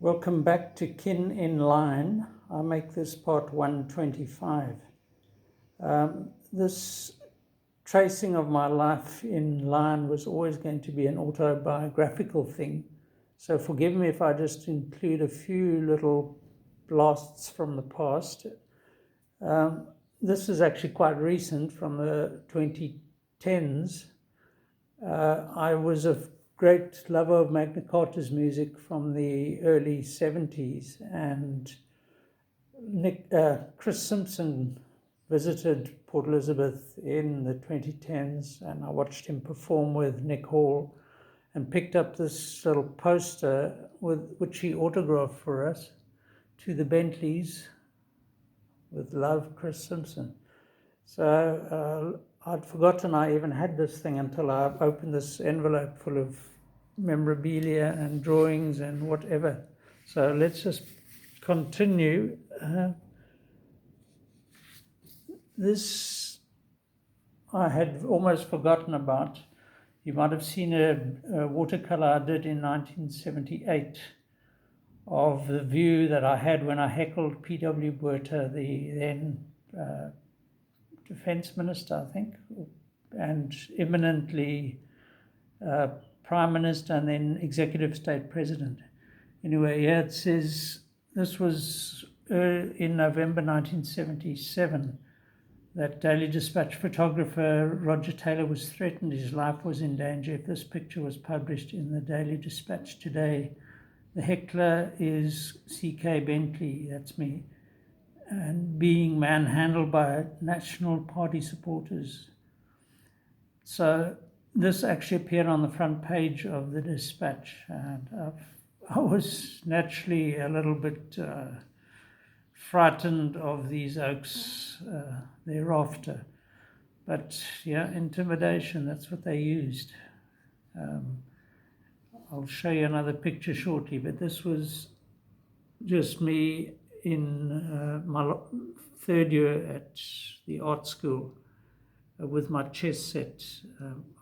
Welcome back to Kin in Line. I make this part 125. This tracing of my life in line was always going to be an autobiographical thing. So forgive me if I just include a few little blasts from the past. This is actually quite recent, from the 2010s. I was a great lover of Magna Carta's music from the early 70s, and Chris Simpson visited Port Elizabeth in the 2010s, and I watched him perform with Nick Hall and picked up this little poster which he autographed for us, "To the Bentleys, with love, Chris Simpson." So I'd forgotten I even had this thing until I opened this envelope full of memorabilia and drawings and whatever. So let's just continue. This I had almost forgotten about. You might have seen a watercolor I did in 1978 of the view that I had when I heckled P.W. Botha, the then defense minister, I think, and eminently prime minister and then executive state president. Anyway, yeah, it says this was in November 1977 that Daily Dispatch photographer Roger Taylor was threatened. His life was in danger if this picture was published in the Daily Dispatch today. The heckler is C.K. Bentley, that's me, and being manhandled by National Party supporters. So this actually appeared on the front page of the Dispatch, and I was naturally a little bit frightened of these oaks thereafter. But yeah, intimidation, that's what they used. I'll show you another picture shortly, but this was just me in my third year at the art school with my chess set.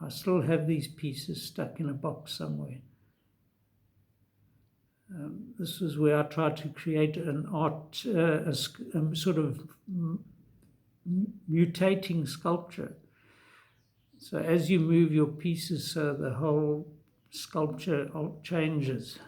I still have these pieces stuck in a box somewhere. This is where I tried to create an art, a sort of mutating sculpture. So as you move your pieces, so the whole sculpture changes.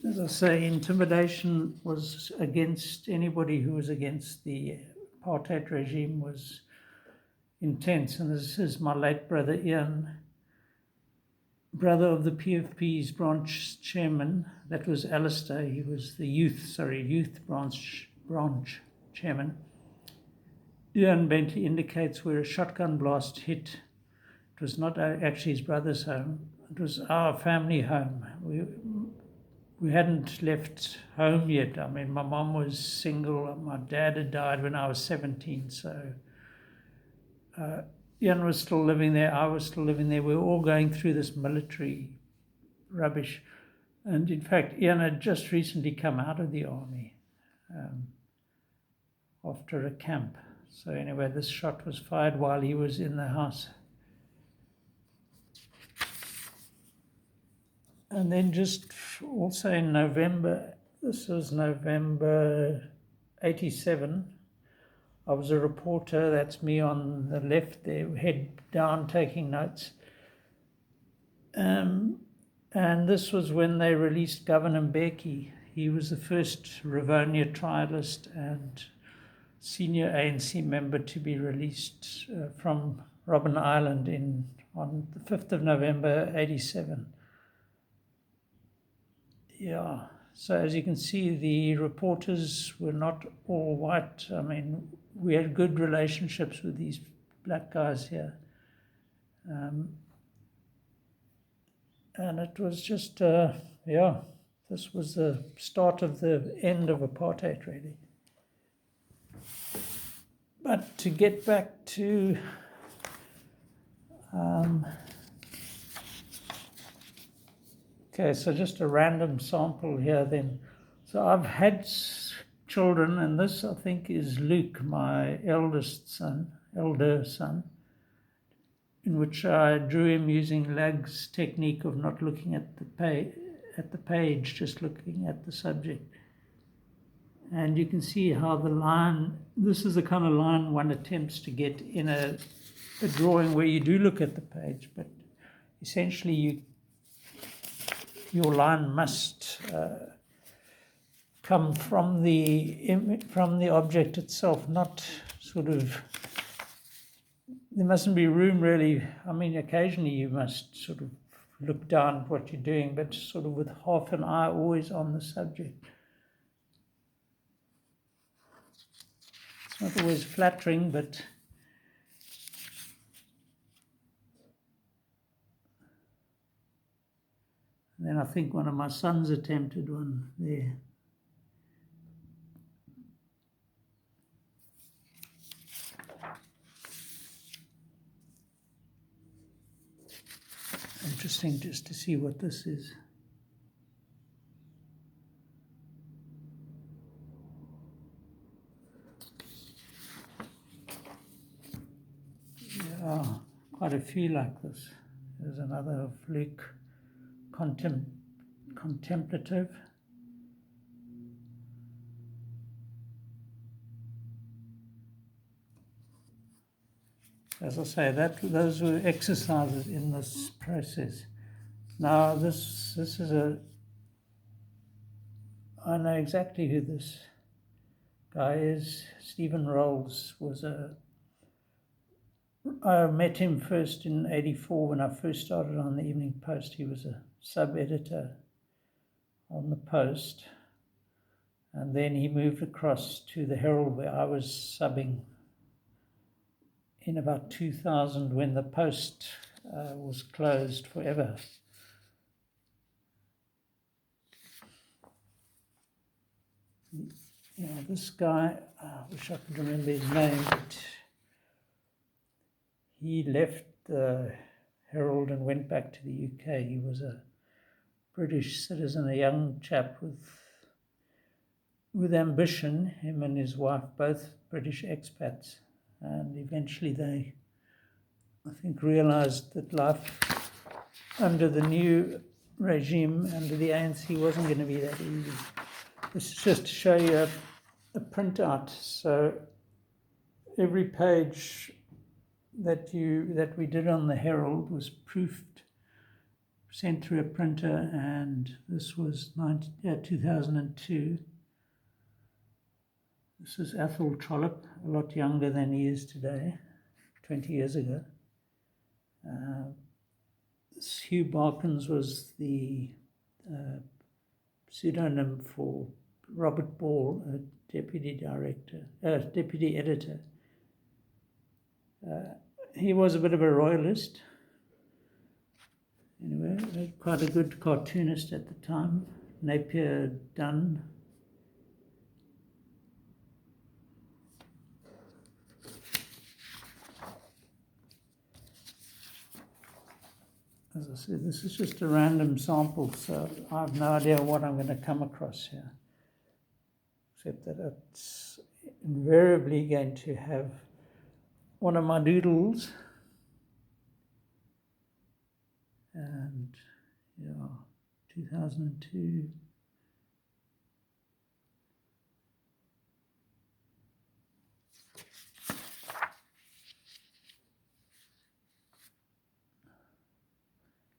As I say, intimidation was against anybody who was against the apartheid regime was intense. And this is my late brother Ian, brother of the PFP's branch chairman. That was Alistair. He was the youth branch chairman. Ian Bentley indicates where a shotgun blast hit. It was not actually his brother's home. It was our family home. We hadn't left home yet. I mean, my mom was single. My dad had died when I was 17. So Ian was still living there. I was still living there. We were all going through this military rubbish. And in fact, Ian had just recently come out of the army after a camp. So anyway, this shot was fired while he was in the house. And then just also in November, this was November 87, I was a reporter, that's me on the left there, head down taking notes. And this was when they released Governor Mbeki. He was the first Rivonia trialist and senior ANC member to be released from Robben Island on the 5th of November 87. Yeah, so as you can see, the reporters were not all white. I mean, we had good relationships with these black guys here. And it was just, this was the start of the end of apartheid, really. But to get back to okay, so just a random sample here then. So I've had children, and this I think is Luke, my elder son. in which I drew him using Lagg's technique of not looking at the page, just looking at the subject. And you can see how the line, this is the kind of line one attempts to get in a drawing where you do look at the page, but essentially your line must come from the object itself, not sort of, there mustn't be room really. I mean, occasionally you must sort of look down at what you're doing, but sort of with half an eye always on the subject. It's not always flattering, but and then I think one of my sons attempted one there. Interesting just to see what this is. Yeah, quite a few like this. There's another fluke, contemplative. As I say, those were exercises in this process. Now this is I know exactly who this guy is. Stephen Rolls I met him first in '84 when I first started on the Evening Post. He was a sub-editor on the Post, and then he moved across to the Herald where I was subbing in about 2000 when the Post was closed forever. You know, this guy, I wish I could remember his name, but he left the Herald and went back to the UK. He was a British citizen, a young chap with ambition, him and his wife, both British expats. And eventually they, I think, realized that life under the new regime, under the ANC, wasn't going to be that easy. This is just to show you a printout. So every page that we did on the Herald was proofed, sent through a printer, and this was 2002. This is Athol Trollope, a lot younger than he is today, 20 years ago. Hugh Barkins was the pseudonym for Robert Ball, a deputy editor. He was a bit of a royalist. Anyway, quite a good cartoonist at the time. Napier Dunn. As I said, this is just a random sample, so I have no idea what I'm going to come across here, except that it's invariably going to have one of my doodles, and yeah, 2002.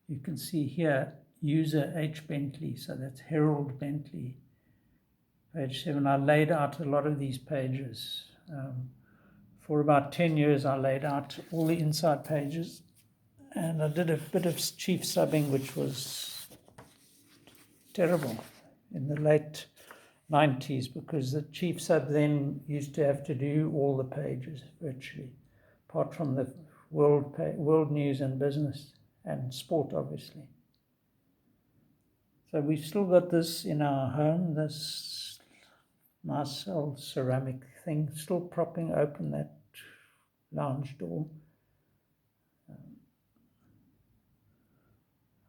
You can see here, user H. Bentley, so that's Harold Bentley, page 7. I laid out a lot of these pages. For about 10 years, I laid out all the inside pages, and I did a bit of chief subbing, which was terrible in the late 90s, because the chief sub then used to have to do all the pages virtually, apart from the world news and business and sport, obviously. So we've still got this in our home, this nice old ceramic thing, still propping open that lounge door.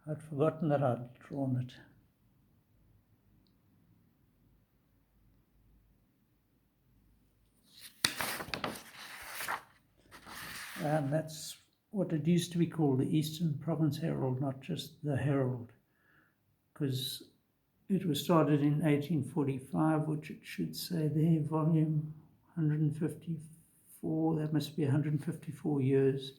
I'd forgotten that I'd drawn it. And that's what it used to be called the Eastern Province Herald, not just the Herald, because it was started in 1845, which it should say there, volume 154, that must be 154 years.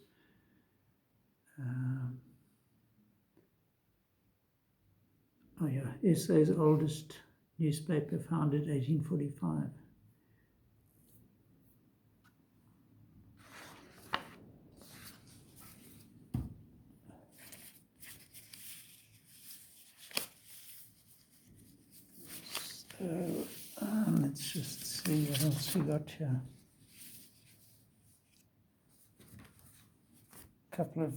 Oh yeah, SA's oldest newspaper, founded 1845. So let's just see what else we got here. A couple of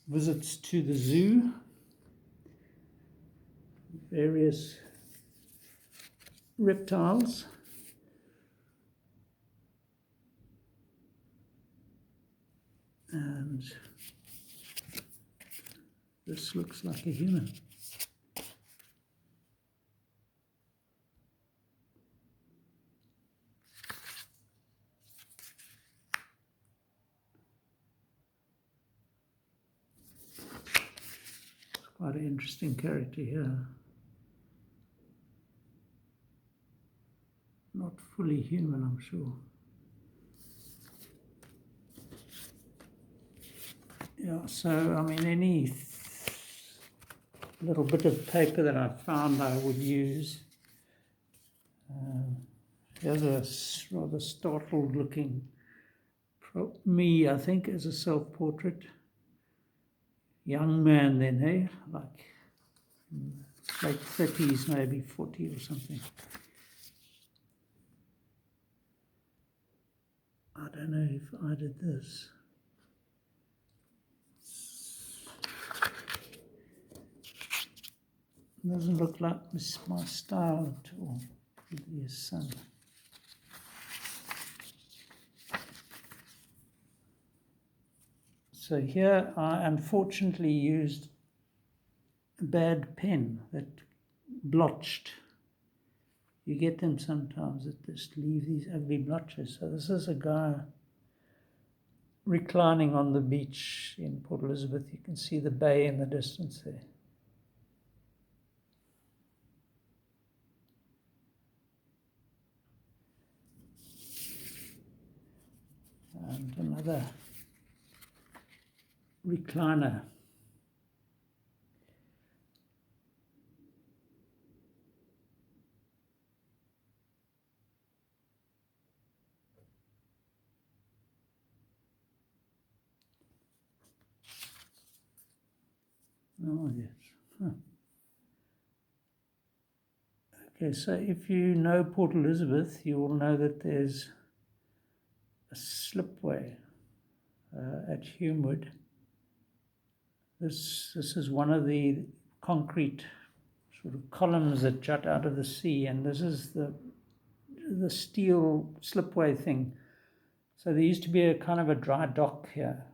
visits to the zoo, various reptiles. And this looks like a human. Quite an interesting character here. Not fully human, I'm sure. Yeah, so I mean, any little bit of paper that I found I would use. Here's a rather startled looking me, I think, as a self-portrait. Young man then, hey? Like late 30s, maybe 40 or something. I don't know if I did this. Doesn't look like my style at all. Yes, son. So here I unfortunately used a bad pen that blotched. You get them sometimes that just leave these ugly blotches. So this is a guy reclining on the beach in Port Elizabeth. You can see the bay in the distance there. And another recliner. Oh, yes. Huh. Okay, so if you know Port Elizabeth, you will know that there's a slipway at Humewood. This is one of the concrete sort of columns that jut out of the sea, and this is the steel slipway thing. So there used to be a kind of a dry dock here.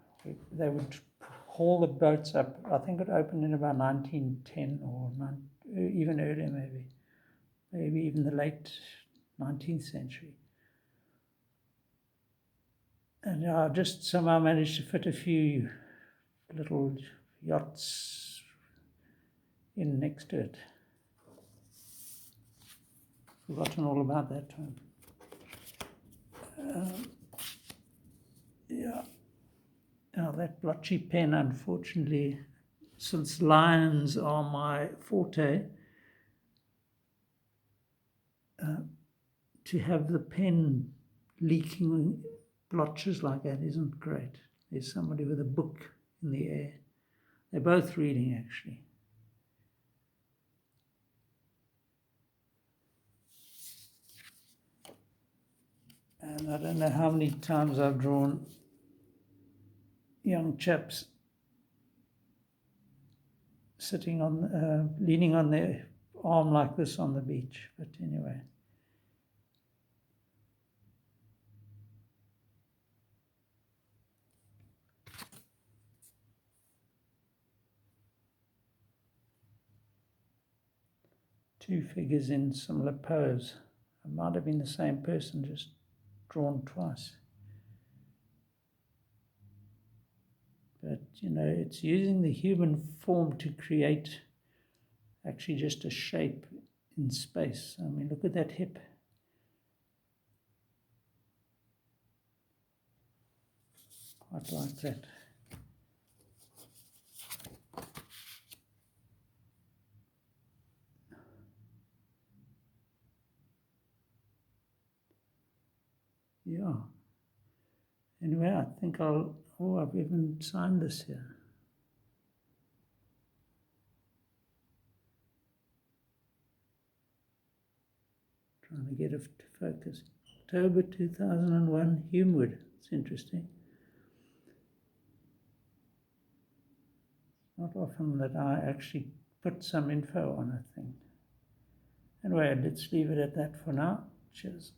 They would haul the boats up. I think it opened in about 1910 or even earlier, maybe even the late 19th century. And I just somehow managed to fit a few little yachts in next to it. Forgotten all about that time. Yeah. Now that blotchy pen, unfortunately, since lions are my forte, to have the pen leaking blotches like that isn't great. There's somebody with a book in the air. They're both reading, actually. And I don't know how many times I've drawn young chaps sitting on, leaning on their arm like this on the beach. But anyway. Two figures in similar pose. It might have been the same person, just drawn twice. But, it's using the human form to create actually just a shape in space. I mean, look at that hip. Quite like that. Yeah. Anyway, I think I've even signed this here. Trying to get it to focus. October 2001, Humewood. It's interesting. Not often that I actually put some info on a thing. Anyway, let's leave it at that for now. Cheers.